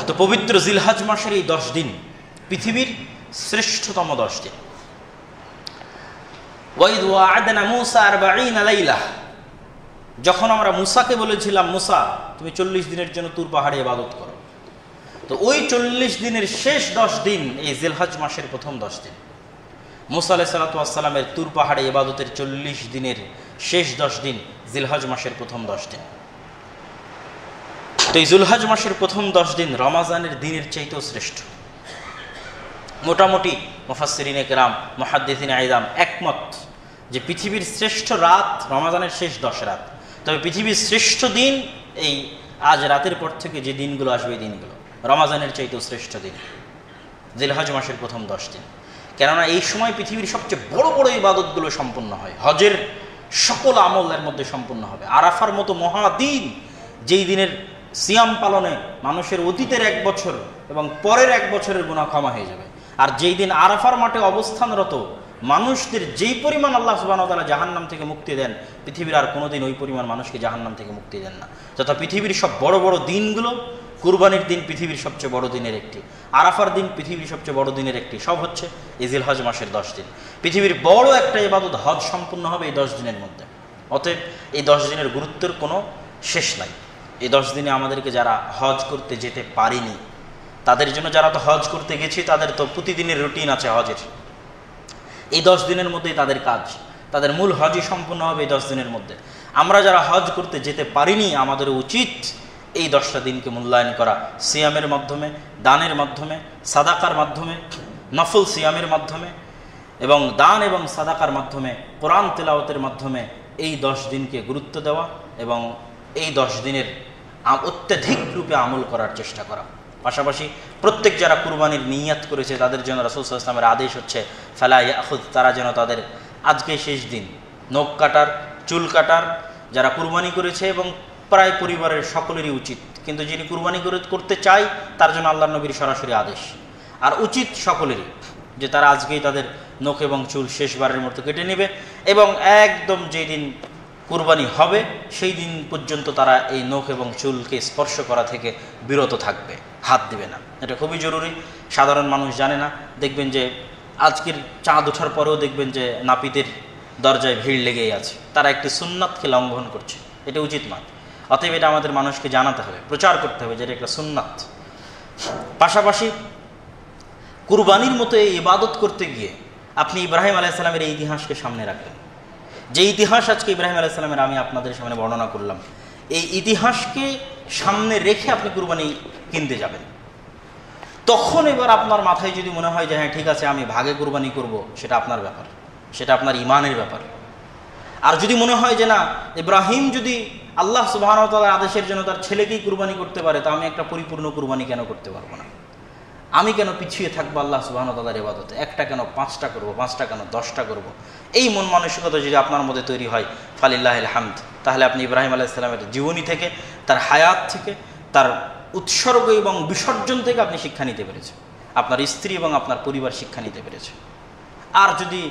তো পবিত্র জিলহজ মাসের এই 10 দিন পৃথিবীর শ্রেষ্ঠতম 10 দিন। ওয়াইদ ওয়া'আদনা মূসা 40 লাইলা, যখন আমরা মুসাকে বলেছিলাম মুসা তুমি 40 দিনের জন্য তুর পাহাড়ে ইবাদত করো, তো ওই 40 দিনের শেষ 10 দিন এই জিলহজ মাসের প্রথম 10 দিন। মুসা আলাইহিস সালাতু ওয়াস সালামের তুর পাহাড়ে ইবাদতের 40 দিনের শেষ 10 দিন জিলহজ মাসের প্রথম 10 দিন। তো এই জিলহজ মাসের প্রথম 10 দিন রমাজানের দিনের চাইতেও শ্রেষ্ঠ। মোটামুটি মুফাসসিরিনে কেরাম, মুহাদ্দিসিনে আইজাম একমত যে পৃথিবীর শ্রেষ্ঠ রাত রমাজানের শেষ 10 রাত। তবে পৃথিবীর শ্রেষ্ঠ দিন এই আজ রাতের পর থেকে যে দিনগুলো আসবে এই দিনগুলো রমাজানের চাইতেও শ্রেষ্ঠ দিন জিলহজ মাসের প্রথম 10 দিন। কেননা এই সময় পৃথিবীর সবচেয়ে বড় বড় ইবাদতগুলো সম্পন্ন হয়, হজের সকল আমল এর মধ্যে সম্পন্ন হবে। আরাফার মতো মহাদিন, যেই দিনের সিয়াম পালনে মানুষের অতীতের 1 বছর এবং পরের 1 বছরের গুনাহ ক্ষমা হয়ে যাবে। আর যেই দিন আরাফার মাঠে অবস্থানরত মানুষদের যেই পরিমাণ আল্লাহ সুবহানাহু ওয়া তাআলা জাহান্নাম থেকে মুক্তি দেন, পৃথিবীর আর কোনোদিন ওই পরিমাণ মানুষকে জাহান্নাম থেকে মুক্তি দেন না। যথা পৃথিবীর সব বড় বড় দিনগুলো, কুরবানির দিন পৃথিবীর সবচেয়ে বড় দিনের একটি, আরাফার দিন পৃথিবীর সবচেয়ে বড় দিনের একটি, সব হচ্ছে এই জিলহজ মাসের 10 দিন। পৃথিবীর বড় একটা ইবাদত হজ সম্পূর্ণ হবে এই 10 দিনের মধ্যে। অতএব এই 10 দিনের গুরুত্বের কোনো শেষ নাই। এই 10 দিনে আমাদেরকে যারা হজ করতে যেতে পারিনি তাদের জন্য, যারা তো হজ করতে গেছি তাদের তো প্রতিদিনের রুটিন আছে হজের, এই 10 দিনের মধ্যেই তাদের কাজ, তাদের মূল হজই সম্পূর্ণ হবে এই 10 দিনের মধ্যে। আমরা যারা হজ করতে যেতে পারিনি আমাদের উচিত এই 10টা দিনকে মূল্যায়ন করা, সিয়ামের মাধ্যমে, দানের মাধ্যমে, সাদাকার মাধ্যমে, নফল সিয়ামের মাধ্যমে এবং দান এবং সাদাকার মাধ্যমে, কোরআন তেলাওয়াতের মাধ্যমে এই 10 দিনকে গুরুত্ব দেওয়া এবং এই 10 দিনের অত্যধিক রূপে আমল করার চেষ্টা করা। পাশাপাশি প্রত্যেক যারা কুরবানির নিয়াত করেছে তাদের জন্য রাসূল সাল্লাল্লাহু আলাইহি ওয়াসাল্লামের আদেশ হচ্ছে ফালা ইয়াখুদ, তারা যেন তাদের আজকে শেষ দিন নখ কাটার, চুল কাটার, যারা কুরবানি করেছে এবং প্রায় পরিবারের সকলেরই উচিত, কিন্তু যিনি কুরবানি করতে চায় তার জন্য আল্লাহর নবীর সরাসরি আদেশ। আর উচিত সকলেরই যে তারা আজকেই তাদের নখ এবং চুল শেষবারের মতো কেটে নেবে এবং একদম যেই দিন কুরবানি হবে সেই দিন পর্যন্ত তারা এই নখ এবং চুলকে স্পর্শ করা থেকে বিরত থাকবে, হাত দিবে না। এটা খুবই জরুরি, সাধারণ মানুষ জানে না। দেখবেন যে আজকের চাঁদ ওঠার পরেও দেখবেন যে নাপিতের দরজায় ভিড় লেগেই আছে, তারা একটি সুন্নাতকে লঙ্ঘন করছে, এটা উচিত নয়। অতএব এটা আমাদের মানুষকে জানাতে হবে, প্রচার করতে হবে যে এটা একটা সুন্নাত। পাশাপাশি কুরবানির মতো এই ইবাদত করতে গিয়ে আপনি ইব্রাহিম আলাইহিস সালামের এই ইতিহাসকে সামনে রাখবেন, যে ইতিহাস আজকে ইব্রাহিম আলাইহিস সালামের আমি আপনাদের সামনে বর্ণনা করলাম, এই ইতিহাসকে সামনে রেখে আপনি কুরবানি কিনতে যাবেন। তখন এবার আপনার মাথায় যদি মনে হয় যে হ্যাঁ ঠিক আছে আমি ভাগে কুরবানি করব, সেটা আপনার ব্যাপার, সেটা আপনার ঈমানের ব্যাপার। আর যদি মনে হয় যে না, ইব্রাহিম যদি আল্লাহ সুবহানাহু ওয়া তাআলার আদেশের জন্য তার ছেলেকেই কুরবানি করতে পারে, তা আমি একটা পরিপূর্ণ কুরবানি কেন করতে পারবো না? আমি কেন পিছিয়ে থাকবো আল্লাহ সুবহানাহু ওয়া তাআলার ইবাদতে? একটা কেন 5টা করবো, 5টা কেন 10টা করবো? এই মন মানসিকতা যদি আপনার মধ্যে তৈরি হয়, ফালিল্লাহিল হামদ, তাহলে আপনি ইব্রাহিম আলাইহিস সালামের জীবনী থেকে, তার হায়াত থেকে, তার উৎসর্গ এবং বিসর্জন থেকে আপনি শিক্ষা নিতে পেরেছেন, আপনার স্ত্রী এবং আপনার পরিবার শিক্ষা নিতে পেরেছে। আর যদি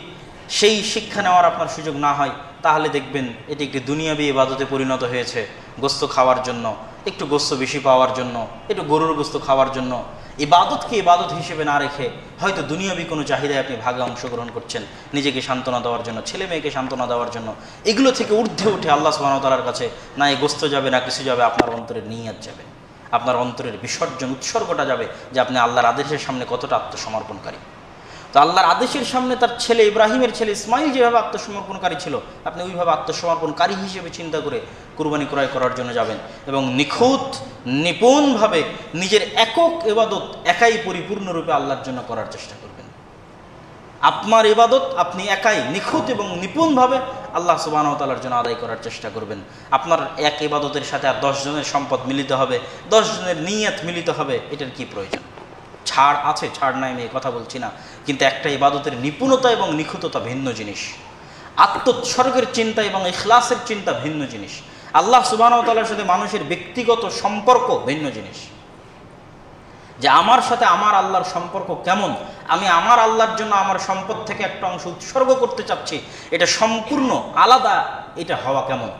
সেই শিক্ষা নেওয়ার আপনার সুযোগ না হয়, তাহলে দেখবেন এটি একটি দুনিয়াবি ইবাদতে পরিণত হয়েছে, গোস্ত খাওয়ার জন্য, একটু গোস্ত বেশি পাওয়ার জন্য, একটু গরুর গোস্ত খাওয়ার জন্য। ইবাদতকে ইবাদত হিসেবে না রেখে হয়তো দুনিয়াবি কোনো চাহিদায় আপনি ভাগে অংশগ্রহণ করছেন, নিজেকে সান্ত্বনা দেওয়ার জন্য, ছেলে মেয়েকে সান্ত্বনা দেওয়ার জন্য। এগুলো থেকে ঊর্ধ্বে উঠে আল্লাহ সুবহানাহু ওয়া তাআলার কাছে না এই গোস্ত যাবে, না কিছু যাবে, আপনার অন্তরের নিয়ত যাবে, আপনার অন্তরের বিসর্জন, উৎসর্গটা যাবে যে আপনি আল্লাহর আদেশের সামনে কতটা আত্মসমর্পণকারী। তো আল্লাহর আদেশের সামনে তার ছেলে ইব্রাহিমের ছেলে ইসমাইল যেভাবে আত্মসমর্পণকারী ছিল, আপনি ওইভাবে আত্মসমর্পণকারী হিসেবে চিন্তা করে কুরবানি ক্রয় করার জন্য যাবেন এবং নিখুঁত নিপুণভাবে নিজের একক ইবাদত একাই পরিপূর্ণরূপে আল্লাহর জন্য করার চেষ্টা করবেন। আপনার ইবাদত আপনি একাই নিখুঁত এবং নিপুণভাবে আল্লাহ সুবহানাহু ওয়া তাআলার জন্য আদায় করার চেষ্টা করবেন। আপনার এক ইবাদতের সাথে আর 10 জনের সম্পদ মিলিত হবে, 10 জনের নিয়ত মিলিত হবে, এটার কি প্রয়োজন? ছাড় আছে, ছাড় নাই, আমি এই কথা বলছি না, কিন্তু একটা ইবাদতের নিপুণতা এবং নিখুঁততা ভিন্ন জিনিস, আত্মোৎসর্গের চিন্তা এবং ইখলাসের চিন্তা ভিন্ন জিনিস, আল্লাহ সুবহানাহু ওয়া তাআলার সাথে মানুষের ব্যক্তিগত সম্পর্ক ভিন্ন জিনিস। যে আমার সাথে আমার আল্লাহর সম্পর্ক কেমন, আমি আমার আল্লাহর জন্য আমার সম্পদ থেকে একটা অংশ উৎসর্গ করতে চাচ্ছি, এটা সম্পূর্ণ আলাদা, এটা হওয়া কেমন?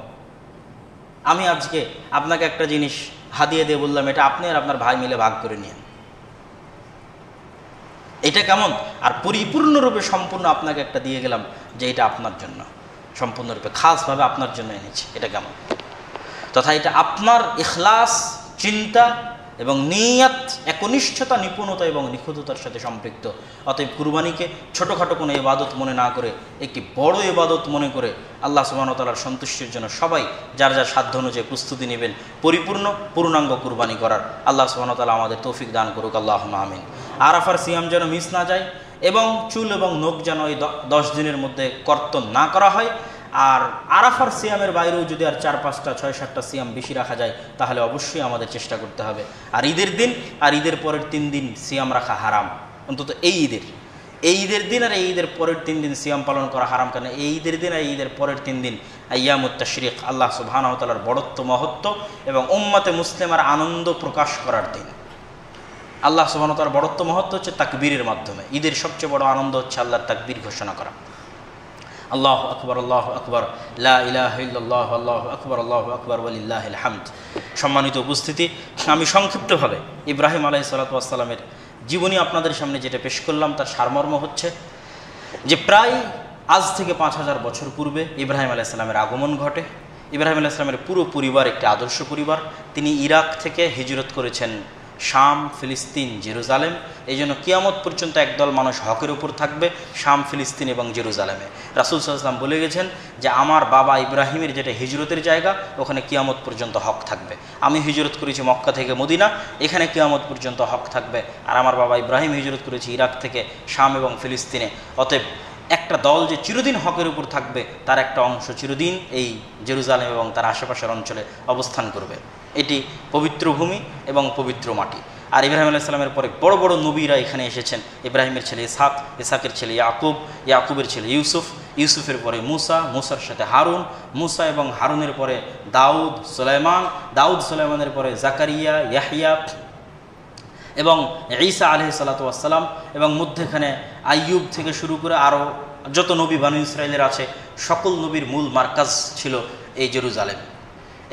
আমি আজকে আপনাকে একটা জিনিস হাদিয়া দিয়ে বললাম এটা আপনি আর আপনার ভাই মিলে ভাগ করে নিন। এটা কেমন? আর পরিপূর্ণরূপে সম্পূর্ণ আপনাকে একটা দিয়ে গেলাম যে এটা আপনার জন্য, সম্পূর্ণরূপে খাসভাবে আপনার জন্য এনেছি, এটা কেমন? তথা এটা আপনার ইখলাস, চিন্তা এবং নিয়ত, একনিষ্ঠতা, নিপুণতা এবং নিখুঁততার সাথে সম্পৃক্ত। অতএব কুরবানিকে ছোটোখাটো কোনো ইবাদত মনে না করে একটি বড় ইবাদত মনে করে আল্লাহ সুবহানাহু ওয়া তাআলার সন্তুষ্টির জন্য সবাই যার যার সাধ্য অনুযায়ী প্রস্তুতি নেবেন পূর্ণাঙ্গ কুরবানি করার। আল্লাহ সুবহানাহু ওয়া তাআলা আমাদের তৌফিক দান করুক, আল্লাহুম্মা আমিন। আরাফার সিয়াম যেন মিস না যায় এবং চুল এবং নখ যেন এই 10 দিনের মধ্যে কর্তন না করা হয়। আর আরাফার সিয়ামের বাইরেও যদি আর 4-5টা 6-7টা সিয়াম বেশি রাখা যায় তাহলে অবশ্যই আমাদের চেষ্টা করতে হবে। আর ঈদের দিন আর ঈদের পরের 3 দিন সিয়াম রাখা হারাম, অন্তত এই ঈদের দিন আর এই ঈদের পরের 3 দিন সিয়াম পালন করা হারাম। কারণ এই ঈদের দিন আর ঈদের পরের 3 দিন আইয়ামুত তাশরিক, আল্লাহ সুবহানাহু ওয়া তাআলার বড়ত্ব, মহত্ব এবং উম্মতে মুসলিমার আনন্দ প্রকাশ করার দিন। আল্লাহ সুবহানাহু ওয়া তাআলার বড়ত্ব, মহত্ব হচ্ছে তাকবীরের মাধ্যমে। ঈদের সবচেয়ে বড় আনন্দ হচ্ছে আল্লাহর তাকবীর ঘোষণা করা। আল্লাহু আকবার, আল্লাহু আকবার, লা ইলাহা ইল্লাল্লাহ, আল্লাহু আকবার, আল্লাহু আকবার, ওয়ালিল্লাহিল হামদ। সম্মানিত উপস্থিতি, আমি সংক্ষিপ্তভাবে ইব্রাহিম আলাইহিস সালাতু ওয়াস সালামের জীবনী আপনাদের সামনে যেটা পেশ করলাম তার সারমর্ম হচ্ছে যে প্রায় আজ থেকে 5000 বছর পূর্বে ইব্রাহিম আলাইহিস সালামের আগমন ঘটে। ইব্রাহিম আলাইহিস সালামের পুরো পরিবার একটি আদর্শ পরিবার। তিনি ইরাক থেকে হিজরত করেছেন শাম, ফিলিস্তিন, জেরুজালেম। এই জন্য কিয়ামত পর্যন্ত একদল মানুষ হকের উপর থাকবে শাম, ফিলিস্তিন এবং জেরুজালেমে। রাসূল সাল্লাল্লাহু আলাইহি ওয়াসাল্লাম বলে গেছেন যে আমার বাবা ইব্রাহিমের যেটা হিজরতের জায়গা, ওখানে কিয়ামত পর্যন্ত হক থাকবে। আমি হিজরত করেছি মক্কা থেকে মদিনা, এখানে কিয়ামত পর্যন্ত হক থাকবে। আর আমার বাবা ইব্রাহিম হিজরত করেছে ইরাক থেকে শাম এবং ফিলিস্তিনে। অতএব একটা দল যে চিরদিন হকের উপর থাকবে তার একটা অংশ চিরদিন এই জেরুজালেম এবং তার আশেপাশের অঞ্চলে অবস্থান করবে। এটি পবিত্র ভূমি এবং পবিত্র মাটি। আর ইব্রাহিম আলাইহিস সালামের পরে বড় বড় নবীরা এখানে এসেছেন। ইব্রাহিমের ছেলে ইসহাক, ইসহাকের ছেলে ইয়াকুব, ইয়াকুবের ছেলে ইউসুফ, ইউসুফের পরে মুসা, মুসার সাথে হারুন, মুসা এবং হারুনের পরে দাউদ, সুলাইমান, দাউদ সুলাইমানের পরে জাকারিয়া, ইয়াহইয়া এবং ঈসা আলাইহিস সালাতু ওয়াস সালাম। এবং মধ্যখানে আইয়ুব থেকে শুরু করে আরও যত নবী বানু ইসরাইলের আছে সকল নবীর মূল মার্কাজ ছিল এই জেরুজালেম।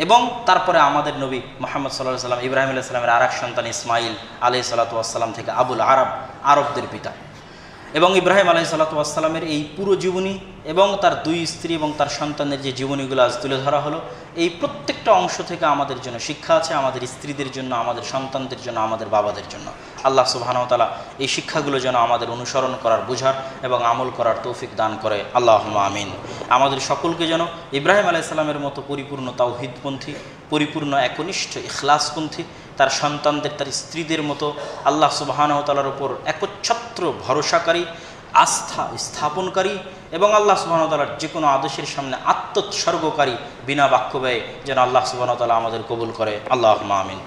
এবং তারপরে আমাদের নবী মুহাম্মদ সাল্লাল্লাহু আলাইহি ওয়াসাল্লাম ইব্রাহিম আলাইহিস সালামের আরেক সন্তান ইসমাইল আলাইহিস সালাতু ওয়াস সালাম থেকে আবুল আরব, আরবদের পিতা। এবং ইব্রাহিম আলাইহিস সালাতু ওয়াস সালামের এই পুরো জীবনী এবং তার 2 স্ত্রী এবং তার সন্তানের যে জীবনীগুলো আজ তুলে ধরা হলো, এই প্রত্যেকটা অংশ থেকে আমাদের জন্য শিক্ষা আছে, আমাদের স্ত্রীদের জন্য, আমাদের সন্তানদের জন্য, আমাদের বাবাদের জন্য। আল্লাহ সুবহানাহু ওয়া তাআলা এই শিক্ষাগুলো যেন আমাদের অনুসরণ করার, বোঝার এবং আমল করার তৌফিক দান করে, আল্লাহুম্মা আমিন। আমাদের সকলকে যেন ইব্রাহিম আলাইহিস সালামের মতো পরিপূর্ণ তাওহীদপন্থী, পরিপূর্ণ একনিষ্ঠ ইখলাসপন্থী, তার সন্তানদের, তার স্ত্রীদের মতো আল্লাহ সুবহানাহু ওয়া তাআলার উপর একচ্ছত্র ভরসাকারী, আস্থা স্থাপনকারী এবং আল্লাহ সুবহানাহু ওয়া তাআলার যে কোনো আদেশের সামনে আত্মোৎসর্গকারী, বিনা বাক্য ব্যয়ে যেন আল্লাহ সুবহানাহু ওয়া তাআলা আমাদের কবুল করে, আল্লাহুম্মা আমিন।